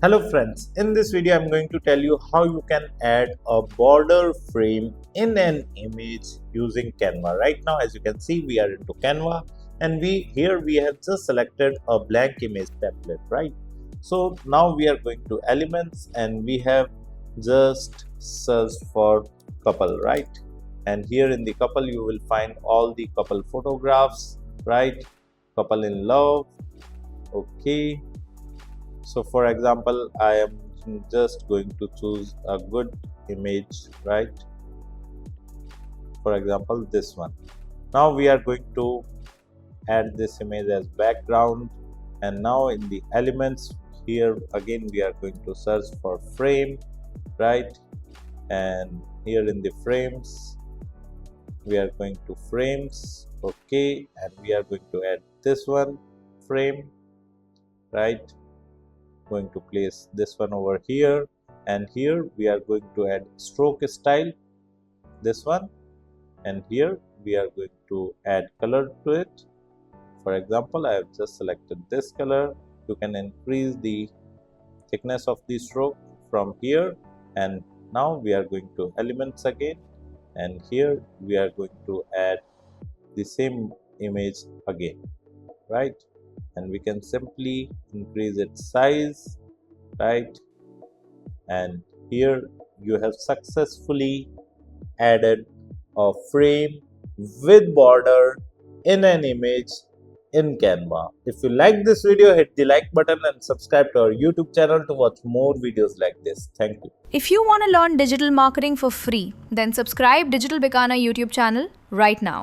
Hello friends, in this video I'm going to tell you how you can add a border frame in an image using Canva. Right now, as you can see, we are into Canva and we have just selected a blank image template, right? So now we are going to elements and we have just searched for couple, right? And here in the couple you will find all the couple photographs, right? Couple in love, okay. So for example, I am just going to choose a good image, right? For example, this one. Now we are going to add this image as background, and now in the elements here again we are going to search for frame, right? And here in the frames we are going to frames, okay, and we are going to add this one frame, right? Going to place this one over here, and here we are going to add stroke style, this one, and here we are going to add color to it. For example, I have just selected this color. You can increase the thickness of the stroke from here, and now we are going to elements again, and here we are going to add the same image again, right? And we can simply increase its size, right? And here you have successfully added a frame with border in an image in Canva. If you like this video, hit the like button and subscribe to our YouTube channel to watch more videos like this. Thank you. If you want to learn digital marketing for free, then subscribe Digital Bikana YouTube channel right now.